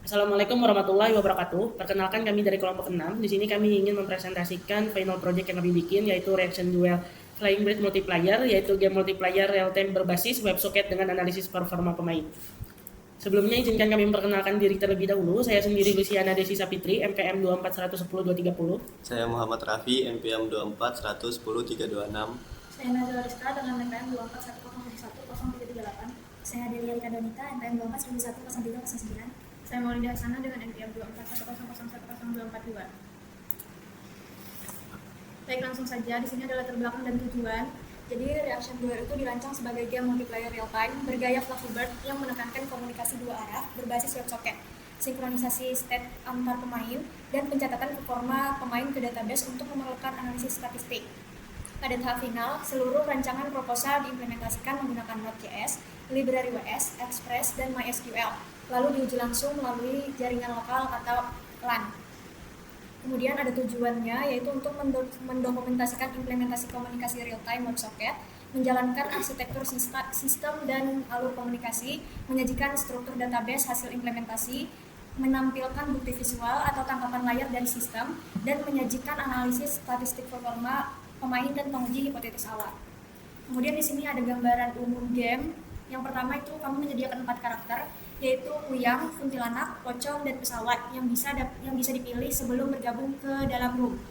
Assalamualaikum warahmatullahi wabarakatuh. Perkenalkan kami dari kelompok 6. Di sini kami ingin mempresentasikan final project yang kami bikin, yaitu Reaction Duel Flying Bird Multiplayer, yaitu game multiplayer real-time berbasis WebSocket dengan analisis performa pemain. Sebelumnya izinkan kami memperkenalkan diri terlebih dahulu. Saya sendiri Luciana Desi Sapitri, MPM 24110-230. Saya Muhammad Rafi, MPM 24110326. Saya Nazila Rizka dengan MPM 2410010338. Saya Delia Rika Donita, MPM 24110309. Saya Maulida Hasanah dengan MPM 2410010242. Baik, langsung saja. Di sini adalah latar belakang dan tujuan. Jadi, Reaction Duel itu dirancang sebagai game multiplayer real-time bergaya Flappy Bird yang menekankan komunikasi dua arah berbasis WebSocket, sinkronisasi state antar pemain, dan pencatatan performa pemain ke database untuk memerlukan analisis statistik. Pada tahap final, seluruh rancangan proposal diimplementasikan menggunakan Node.js, Library WS, Express, dan MySQL, lalu diuji langsung melalui jaringan lokal atau LAN. Kemudian ada tujuannya, yaitu untuk mendokumentasikan implementasi komunikasi real-time WebSocket, menjalankan arsitektur sistem dan alur komunikasi, menyajikan struktur database hasil implementasi, menampilkan bukti visual atau tangkapan layar dari sistem, dan menyajikan analisis statistik performa pemain dan penguji hipotesis awal. Kemudian di sini ada gambaran umum game. Yang pertama itu kami menyediakan 4 karakter, yaitu kuyang, kuntilanak, pocong, dan pesawat yang bisa dipilih sebelum bergabung ke dalam room.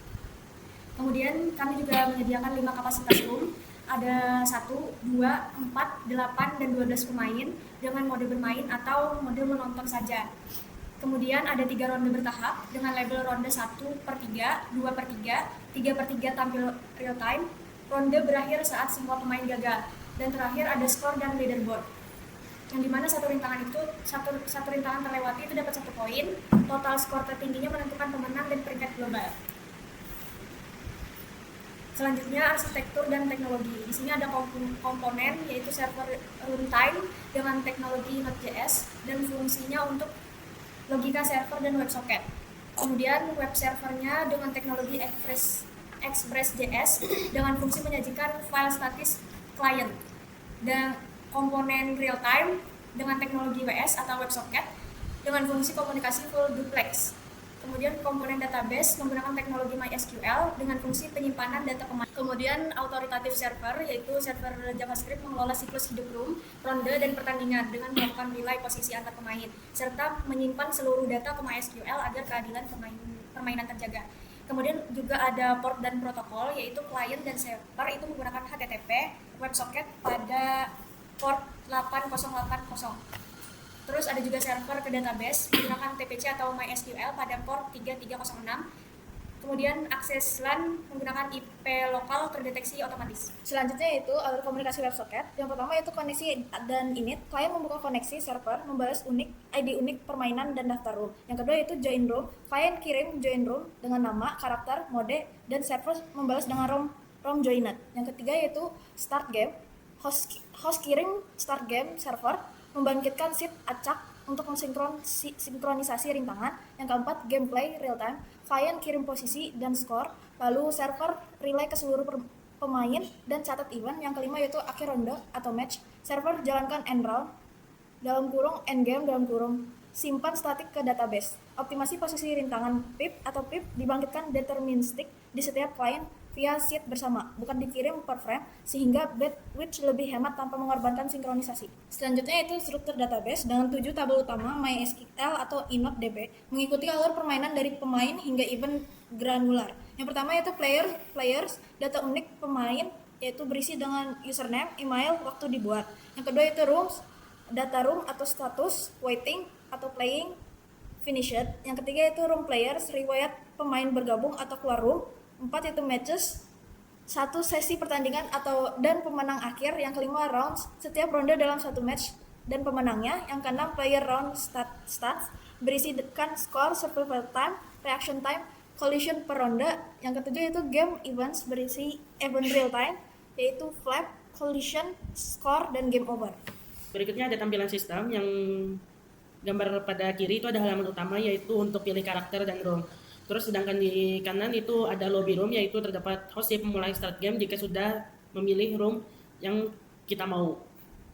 Kemudian kami juga menyediakan 5 kapasitas room. Ada 1, 2, 4, 8, dan 12 pemain dengan mode bermain atau mode menonton saja. Kemudian ada 3 ronde bertahap dengan label ronde 1/3, 2/3, 3/3 tampil real time. Ronde berakhir saat semua pemain gagal. Dan terakhir ada skor dan leaderboard. Yang dimana satu rintangan terlewati itu dapat 1 poin. Total skor tertingginya menentukan pemenang dan peringkat global. Selanjutnya arsitektur dan teknologi. Di sini ada komponen yaitu server runtime dengan teknologi Node.js dan fungsinya untuk logika server dan WebSocket. Kemudian web servernya dengan teknologi Express.js dengan fungsi menyajikan file statis client. Dan komponen real time dengan teknologi WS atau WebSocket dengan fungsi komunikasi full duplex. Kemudian komponen database menggunakan teknologi MySQL dengan fungsi penyimpanan data pemain. Kemudian authoritative server, yaitu server JavaScript mengelola siklus hidup room, ronde, dan pertandingan dengan melakukan relay posisi antar pemain, serta menyimpan seluruh data ke MySQL agar keadilan permainan terjaga. Kemudian juga ada port dan protokol, yaitu client dan server itu menggunakan HTTP, WebSocket pada port 8080. Terus ada juga server ke database menggunakan TPC atau MySQL pada port 3306. Kemudian akses LAN menggunakan IP lokal terdeteksi otomatis. Selanjutnya yaitu alur komunikasi WebSocket. Yang pertama yaitu koneksi dan init. Klien membuka koneksi server, membalas ID unik permainan dan daftar room. Yang kedua yaitu join room. Klien kirim join room dengan nama, karakter, mode, dan server membalas dengan ROM joined. Yang ketiga yaitu start game. Host kirim start game server, membangkitkan seed acak untuk mensinkronisasi rintangan. Yang keempat, gameplay real time. Klien kirim posisi dan skor, lalu server relay ke seluruh pemain dan catat event. Yang kelima yaitu akhir ronde atau match. Server jalankan end round, dalam kurung end game, dalam kurung simpan statik ke database. Optimasi posisi rintangan pip atau pip dibangkitkan deterministik di setiap klien via seed bersama, bukan dikirim per frame, sehingga bandwidth lebih hemat tanpa mengorbankan sinkronisasi. Selanjutnya yaitu struktur database dengan 7 tabel utama MySQL atau InnoDB, mengikuti alur permainan dari pemain hingga event granular. Yang pertama yaitu players, data unik pemain, yaitu berisi dengan username, email, waktu dibuat. Yang kedua yaitu rooms, data room atau status, waiting atau playing, finished. Yang ketiga yaitu room players, riwayat pemain bergabung atau keluar room. 4 yaitu matches, 1 sesi pertandingan dan pemenang akhir. Yang kelima rounds, setiap ronde dalam 1 match dan pemenangnya. Yang keenam player round stats, berisikan skor, survival time, reaction time, collision per ronde. Yang ketujuh yaitu game events, berisi event real time, yaitu flap, collision, score, dan game over. Berikutnya ada tampilan sistem. Yang gambar pada kiri itu ada halaman utama, yaitu untuk pilih karakter dan room. Terus sedangkan di kanan itu ada lobby room, yaitu terdapat host yang memulai start game jika sudah memilih room yang kita mau.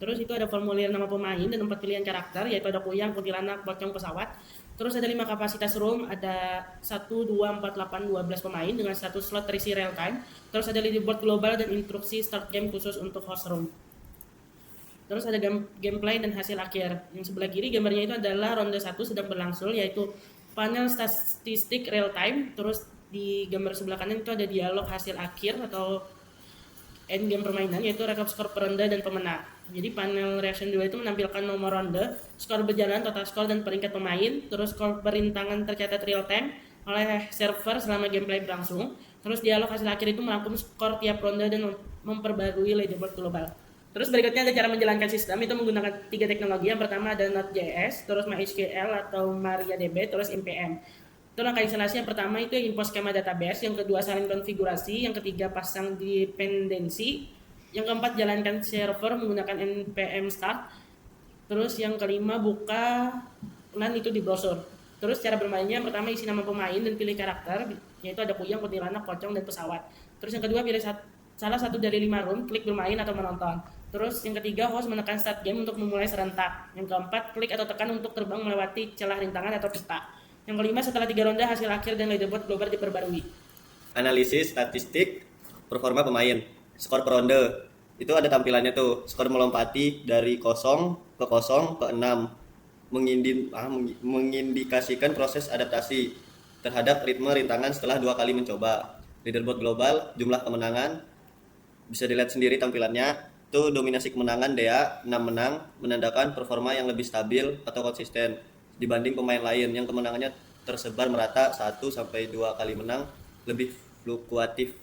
Terus itu ada formulir nama pemain dan 4 pilihan karakter, yaitu ada kuyang, kuntilanak, pocong, pesawat. Terus ada 5 kapasitas room, ada 1, 2, 4, 8, 12 pemain dengan 1 slot terisi real time. Terus ada leaderboard global dan instruksi start game khusus untuk host room. Terus ada gameplay dan hasil akhir. Yang sebelah kiri gambarnya itu adalah ronde 1 sedang berlangsung, yaitu panel statistik real time. Terus di gambar sebelah kanan itu ada dialog hasil akhir atau end game permainan, yaitu rekap skor per ronde dan pemenang. Jadi panel reaction 2 itu menampilkan nomor ronde, skor berjalan, total skor dan peringkat pemain, terus skor perintangan tercatat real time oleh server selama gameplay berlangsung. Terus dialog hasil akhir itu merangkum skor tiap ronde dan memperbarui leaderboard global. Terus berikutnya ada cara menjalankan sistem, itu menggunakan 3 teknologi. Yang pertama ada Node.js, terus MySQL atau MariaDB, terus npm. Itu langkah instalasi. Yang pertama itu import skema database, yang kedua salin konfigurasi, yang ketiga pasang dependensi, yang keempat jalankan server menggunakan npm start, terus yang kelima buka LAN itu di browser. Terus cara bermainnya, yang pertama isi nama pemain dan pilih karakter, yaitu ada kuyang, kuntilanak, pocong, dan pesawat. Terus yang kedua pilih salah satu dari 5 room, klik bermain atau menonton. Terus yang ketiga host menekan start game untuk memulai serentak. Yang keempat klik atau tekan untuk terbang melewati celah rintangan atau peta. Yang kelima, setelah 3 ronde hasil akhir dan leaderboard global diperbarui. Analisis statistik performa pemain. Skor per ronde. Itu ada tampilannya tuh. Skor melompati dari 0 ke 0 ke 6. Mengindikasikan proses adaptasi terhadap ritme rintangan setelah 2 kali mencoba. Leaderboard global, jumlah kemenangan. Bisa dilihat sendiri tampilannya. Itu dominasi kemenangan DEA 6 menang, menandakan performa yang lebih stabil atau konsisten dibanding pemain lain yang kemenangannya tersebar merata 1-2 kali menang, lebih fluktuatif.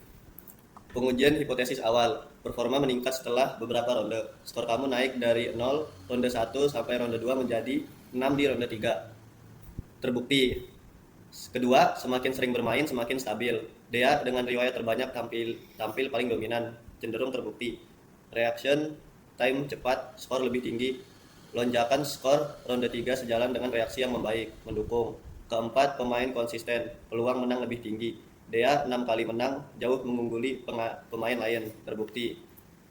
Pengujian hipotesis awal, performa meningkat setelah beberapa ronde. Skor kamu naik dari 0 ronde 1 sampai ronde 2 menjadi 6 di ronde 3. Terbukti. Kedua, semakin sering bermain semakin stabil. DEA dengan riwayat terbanyak tampil paling dominan, cenderung terbukti. Reaction time cepat, skor lebih tinggi. Lonjakan skor ronde 3 sejalan dengan reaksi yang membaik, mendukung. Keempat, pemain konsisten, peluang menang lebih tinggi. DEA 6 kali menang, jauh mengungguli pemain lain, terbukti.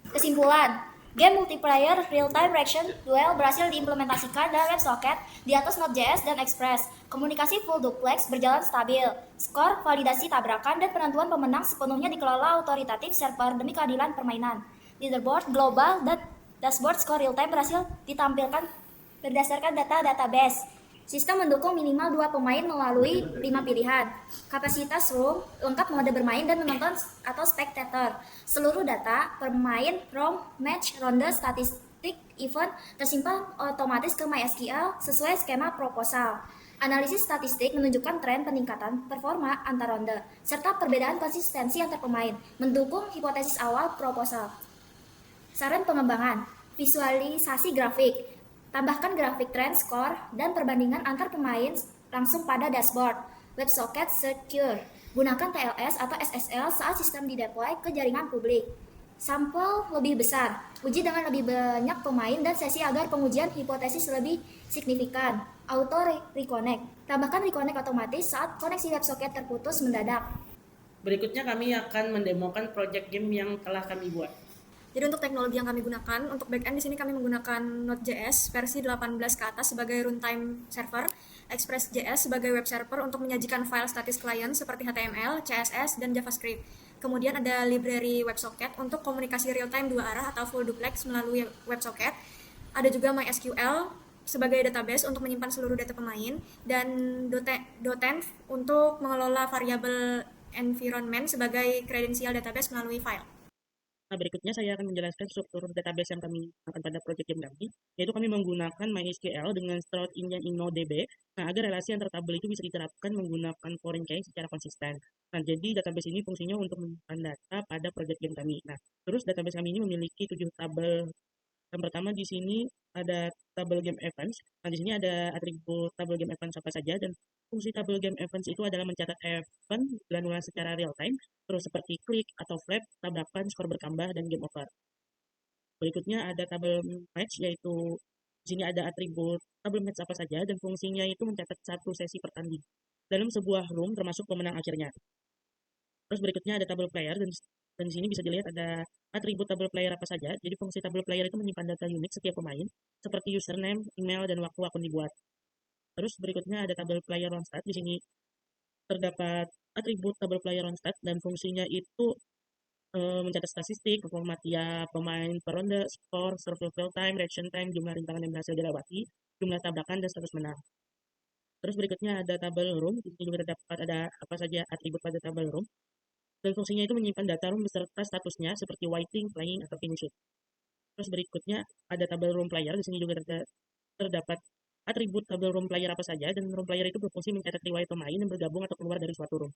Kesimpulan, game multiplayer real-time reaction duel berhasil diimplementasikan dalam WebSocket di atas Node.js dan Express. Komunikasi full duplex berjalan stabil. Skor, validasi tabrakan, dan penentuan pemenang sepenuhnya dikelola otoritatif server demi keadilan permainan. Leaderboard global dan dashboard skor real-time berhasil ditampilkan berdasarkan data database. Sistem mendukung minimal 2 pemain melalui 5 pilihan. Kapasitas room, lengkap mode bermain dan menonton atau spectator. Seluruh data, pemain, ROM, match, ronde, statistik, event tersimpan otomatis ke MySQL sesuai skema proposal. Analisis statistik menunjukkan tren peningkatan performa antar ronde, serta perbedaan konsistensi antar pemain, mendukung hipotesis awal proposal. Saran pengembangan, visualisasi grafik, tambahkan grafik tren, skor, dan perbandingan antar pemain langsung pada dashboard. WebSocket Secure, gunakan TLS atau SSL saat sistem dideploy ke jaringan publik. Sampel lebih besar, uji dengan lebih banyak pemain dan sesi agar pengujian hipotesis lebih signifikan. Auto reconnect, tambahkan reconnect otomatis saat koneksi WebSocket terputus mendadak. Berikutnya kami akan mendemokan project game yang telah kami buat. Jadi untuk teknologi yang kami gunakan, untuk backend di sini kami menggunakan Node.js versi 18 ke atas sebagai runtime server, Express.js sebagai web server untuk menyajikan file statis klien seperti HTML, CSS, dan JavaScript. Kemudian ada library WebSocket untuk komunikasi real-time 2 arah atau full duplex melalui WebSocket. Ada juga MySQL sebagai database untuk menyimpan seluruh data pemain, dan .env untuk mengelola variabel environment sebagai kredensial database melalui file. Nah, berikutnya saya akan menjelaskan struktur database yang kami gunakan pada project game kami, yaitu kami menggunakan MySQL dengan stored engine InnoDB. Nah, agar relasi antar tabel itu bisa diterapkan menggunakan foreign key secara konsisten. Nah, jadi database ini fungsinya untuk menyimpan data pada project game kami. Nah, terus database kami ini memiliki 7 tabel. Yang pertama di sini ada tabel game events. Nah, di sini ada atribut tabel game events apa saja, dan fungsi tabel game events itu adalah mencatat event granular secara real time, terus seperti klik atau flap, tabrakan, skor bertambah, dan game over. Berikutnya ada tabel match, yaitu di sini ada atribut tabel match apa saja, dan fungsinya itu mencatat satu sesi pertandingan dalam sebuah room termasuk pemenang akhirnya. Terus berikutnya ada tabel player, dan Dan di sini bisa dilihat ada atribut table player apa saja. Jadi fungsi table player itu menyimpan data unik setiap pemain, seperti username, email, dan waktu akun dibuat. Terus berikutnya ada table player on stat. Di sini terdapat atribut table player on stat dan fungsinya itu mencatat statistik, performa tiap pemain per ronde, skor, survival time, reaction time, jumlah rintangan yang berhasil dilewati, jumlah tabrakan, dan status menang. Terus berikutnya ada tabel room. Di sini juga terdapat ada apa saja atribut pada tabel room. Dan fungsinya itu menyimpan data room beserta statusnya seperti waiting, playing, atau finishing. Terus berikutnya ada tabel room player. Di sini juga terdapat atribut tabel room player apa saja, dan room player itu berfungsi mencatat riwayat pemain yang bergabung atau keluar dari suatu room.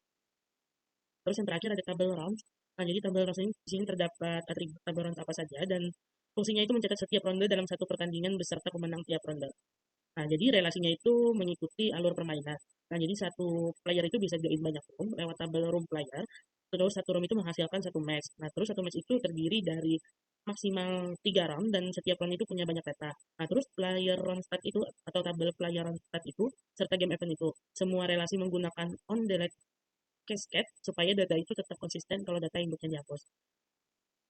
Terus yang terakhir ada tabel rounds. Nah, jadi tabel rounds ini di sini terdapat atribut tabel rounds apa saja, dan fungsinya itu mencatat setiap ronde dalam satu pertandingan beserta pemenang tiap ronde. Nah, jadi relasinya itu mengikuti alur permainan. Nah, jadi satu player itu bisa join banyak room lewat tabel room player. Terus satu room itu menghasilkan satu match. Nah, terus satu match itu terdiri dari maksimal 3 round dan setiap round itu punya banyak data. Nah, terus player round stat itu atau tabel player round stat itu serta game event itu semua relasi menggunakan on delete cascade supaya data itu tetap konsisten kalau data induknya dihapus.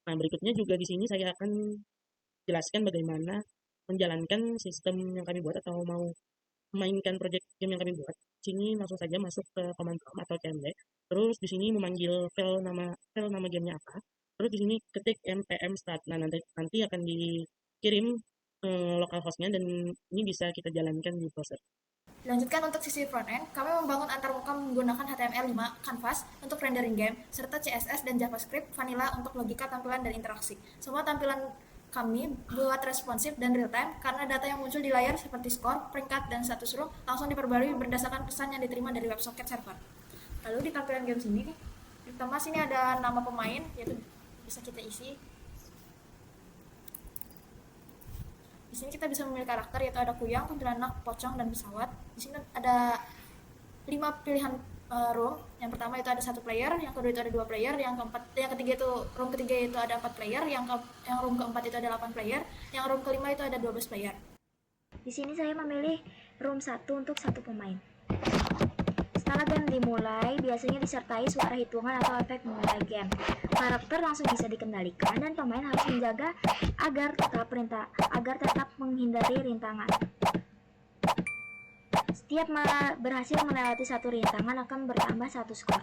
Nah, berikutnya juga di sini saya akan jelaskan bagaimana menjalankan sistem yang kami buat atau mau memainkan project game yang kami buat. Sini langsung saja masuk ke command prompt atau CMD. Terus di sini memanggil file nama gamenya apa. Terus di sini ketik npm start. Nah, nanti akan dikirim localhostnya dan ini bisa kita jalankan di browser. Lanjutkan untuk sisi frontend, kami membangun antarmuka menggunakan HTML5 Canvas untuk rendering game, serta CSS dan JavaScript Vanilla untuk logika tampilan dan interaksi. Semua tampilan kami buat responsif dan real time karena data yang muncul di layar seperti skor, peringkat, dan status room langsung diperbarui berdasarkan pesan yang diterima dari WebSocket server. Lalu di tampilan game sini, pertama sini ada nama pemain, yaitu bisa kita isi. Di sini kita bisa memilih karakter, yaitu ada kuyang, kuntilanak, pocong, dan pesawat. Di sini ada 5 pilihan room. Yang pertama itu ada 1 player, yang kedua itu ada 2 player, yang ketiga itu room ketiga itu ada 4 player, yang room keempat itu ada 8 player, yang room kelima itu ada 12 player. Di sini saya memilih room 1 untuk 1 pemain. Setelah game dimulai, biasanya disertai suara hitungan atau efek memulai game. Karakter langsung bisa dikendalikan dan pemain harus menjaga agar tetap menghindari rintangan. Setiap berhasil melewati satu rintangan akan bertambah 1 skor.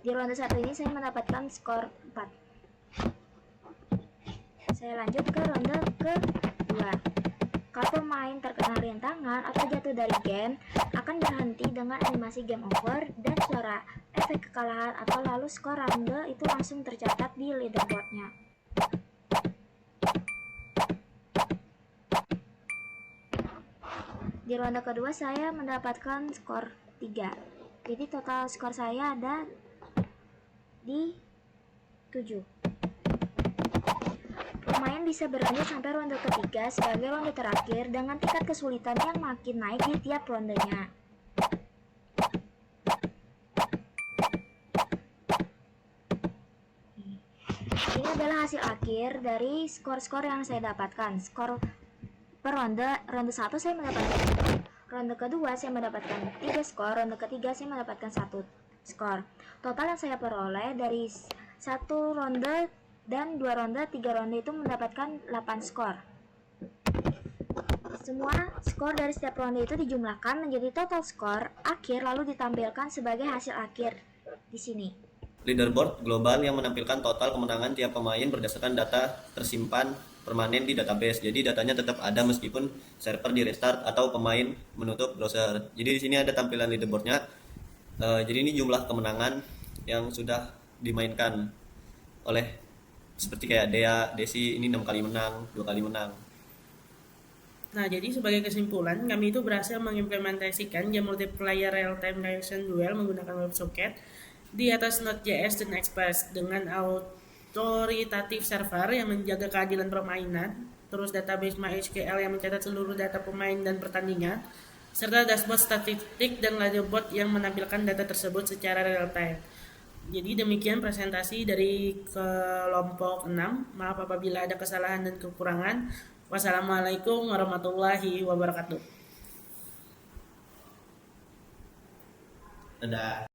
Di ronde 1 ini saya mendapatkan skor 4. Saya lanjut ke ronde ke-2. Kalau pemain terkena rintangan atau jatuh dari game, akan berhenti dengan animasi game over dan suara efek kekalahan atau lalu skor ronde itu langsung tercatat di leaderboardnya. Di ronde kedua saya mendapatkan skor 3. Jadi total skor saya ada di 7. Pemain bisa berlanjut sampai ronde ketiga sebagai ronde terakhir dengan tingkat kesulitan yang makin naik di tiap rondenya. Ini adalah hasil akhir dari skor-skor yang saya dapatkan. Skor per ronde 1 saya mendapatkan, ronde kedua saya mendapatkan 3 skor, ronde ketiga saya mendapatkan 1 skor. Total yang saya peroleh dari 1 ronde dan 2 ronde, 3 ronde itu mendapatkan 8 skor. Semua skor dari setiap ronde itu dijumlahkan menjadi total skor akhir lalu ditampilkan sebagai hasil akhir di sini. Leaderboard global yang menampilkan total kemenangan tiap pemain berdasarkan data tersimpan permanen di database. Jadi datanya tetap ada meskipun server di restart atau pemain menutup browser. Jadi di sini ada tampilan leaderboardnya. Jadi ini jumlah kemenangan yang sudah dimainkan oleh seperti kayak Dea, Desi ini 6 kali menang, 2 kali menang. Nah, jadi sebagai kesimpulan, kami itu berhasil mengimplementasikan game multiplayer real-time reaction duel menggunakan WebSocket di atas Node.js dan Express dengan autoritatif server yang menjaga keadilan permainan, terus database MySQL yang mencatat seluruh data pemain dan pertandingan, serta dashboard statistik dan leaderboard yang menampilkan data tersebut secara real-time. Jadi demikian presentasi dari kelompok 6. Maaf apabila ada kesalahan dan kekurangan. Wassalamualaikum warahmatullahi wabarakatuh. Dadah.